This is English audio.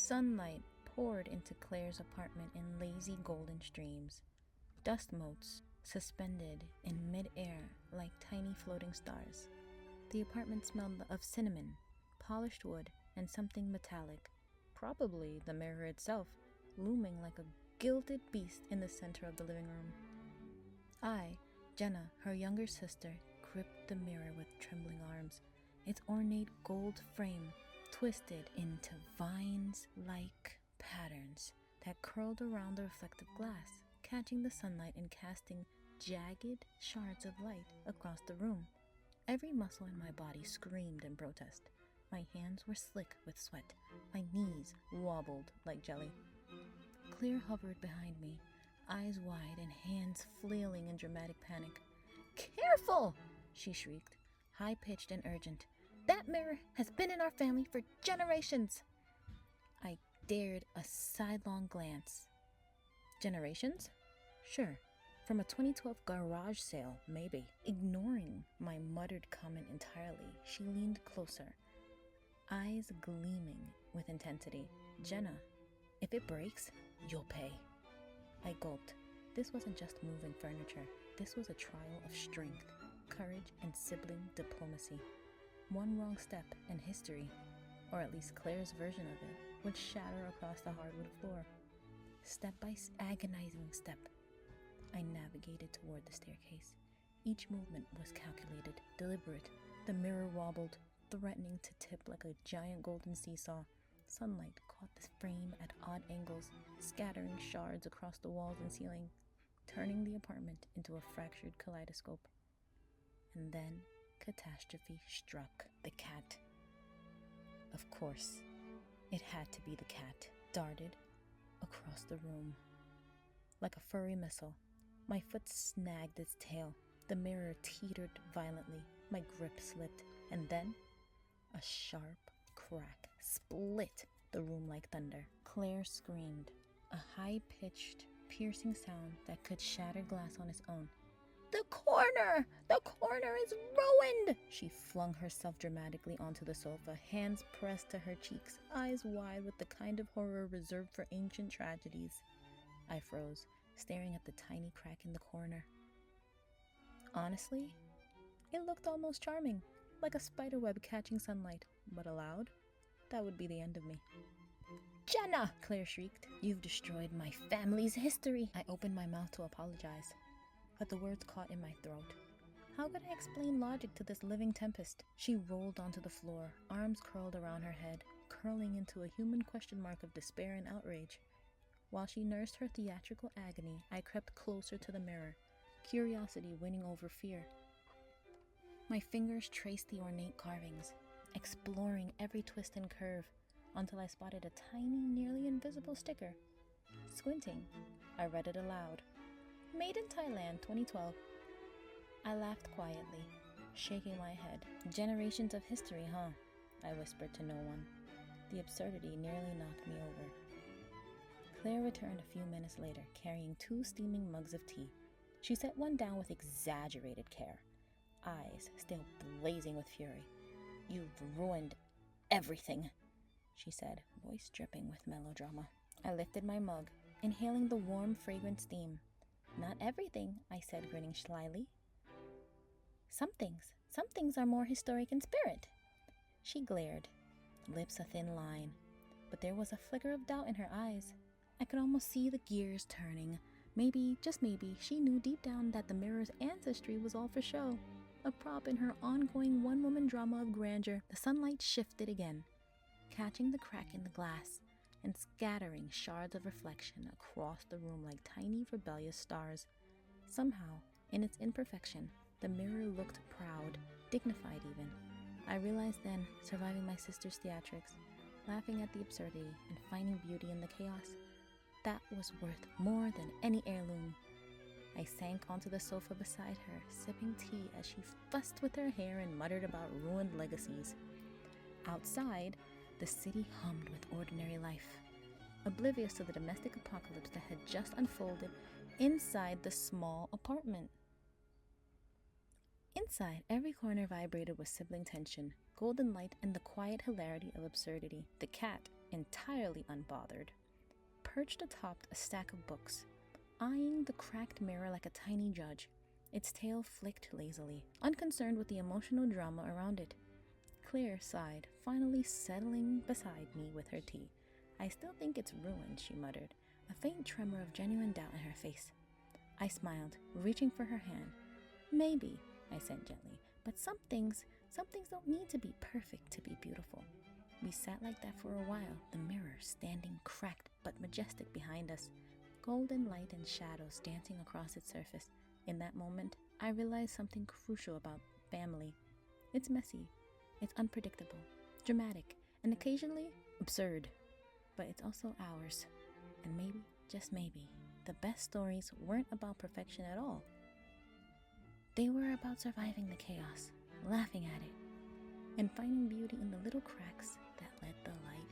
Sunlight poured into Claire's apartment in lazy golden streams. Dust motes suspended in mid-air like tiny floating stars. The apartment smelled of cinnamon, polished wood, and something metallic, probably the mirror itself, looming like a gilded beast in the center of the living room. I, Jenna, her younger sister, gripped the mirror with trembling arms, its ornate gold frame twisted into vines-like patterns that curled around the reflective glass, catching the sunlight and casting jagged shards of light across the room. Every muscle in my body screamed in protest. My hands were slick with sweat. My knees wobbled like jelly. Claire hovered behind me, eyes wide and hands flailing in dramatic panic. "Careful!" she shrieked, high-pitched and urgent. "That mirror has been in our family for generations!" I dared a sidelong glance. Generations? Sure. From a 2012 garage sale, maybe. Ignoring my muttered comment entirely, she leaned closer, eyes gleaming with intensity. "Jenna, if it breaks, you'll pay." I gulped. This wasn't just moving furniture. This was a trial of strength, courage, and sibling diplomacy. One wrong step and history, or at least Claire's version of it, would shatter across the hardwood floor. Step by agonizing step, I navigated toward the staircase. Each movement was calculated, deliberate. The mirror wobbled, threatening to tip like a giant golden seesaw. Sunlight caught the frame at odd angles, scattering shards across the walls and ceiling, turning the apartment into a fractured kaleidoscope. And then catastrophe struck. The cat. Of course, it had to be the cat. Darted across the room like a furry missile. My foot snagged its tail. The mirror teetered violently. My grip slipped, and then a sharp crack split the room like thunder. Claire screamed, a high-pitched, piercing sound that could shatter glass on its own. "The corner! The corner is ruined!" She flung herself dramatically onto the sofa, hands pressed to her cheeks, eyes wide with the kind of horror reserved for ancient tragedies. I froze, staring at the tiny crack in the corner. Honestly, it looked almost charming, like a spiderweb catching sunlight, but aloud, that would be the end of me. "Jenna!" Claire shrieked. "You've destroyed my family's history!" I opened my mouth to apologize, but the words caught in my throat. How could I explain logic to this living tempest? She rolled onto the floor, arms curled around her head, curling into a human question mark of despair and outrage. While she nursed her theatrical agony, I crept closer to the mirror, curiosity winning over fear. My fingers traced the ornate carvings, exploring every twist and curve, until I spotted a tiny, nearly invisible sticker. Squinting, I read it aloud. "Made in Thailand, 2012. I laughed quietly, shaking my head. "Generations of history, huh?" I whispered to no one. The absurdity nearly knocked me over. Claire returned a few minutes later, carrying 2 steaming mugs of tea. She set one down with exaggerated care, eyes still blazing with fury. "You've ruined everything," she said, voice dripping with melodrama. I lifted my mug, inhaling the warm, fragrant steam. "Not everything," I said, grinning slyly. Some things are more historic in spirit." She glared, lips a thin line, but there was a flicker of doubt in her eyes. I could almost see the gears turning. Maybe, just maybe, she knew deep down that the mirror's ancestry was all for show, a prop in her ongoing one-woman drama of grandeur. The sunlight shifted again, catching the crack in the glass and scattering shards of reflection across the room like tiny rebellious stars. Somehow, in its imperfection, the mirror looked proud, dignified even. I realized then, surviving my sister's theatrics, laughing at the absurdity and finding beauty in the chaos, that was worth more than any heirloom. I sank onto the sofa beside her, sipping tea as she fussed with her hair and muttered about ruined legacies. Outside, the city hummed with ordinary life, oblivious to the domestic apocalypse that had just unfolded inside the small apartment. Inside, every corner vibrated with sibling tension, golden light, and the quiet hilarity of absurdity. The cat, entirely unbothered, perched atop a stack of books, eyeing the cracked mirror like a tiny judge, its tail flicked lazily, unconcerned with the emotional drama around it. Claire sighed, finally settling beside me with her tea. I still think it's ruined, she muttered, a faint tremor of genuine doubt in her face. I smiled, reaching for her hand. Maybe, I said gently, but some things don't need to be perfect to be beautiful. We sat like that for a while, the mirror standing cracked but majestic behind us, golden light and shadows dancing across its surface. In that moment, I realized something crucial about family. It's messy, it's unpredictable, dramatic, and occasionally absurd. But it's also ours. And maybe, just maybe, the best stories weren't about perfection at all. They were about surviving the chaos, laughing at it, and finding beauty in the little cracks that let the light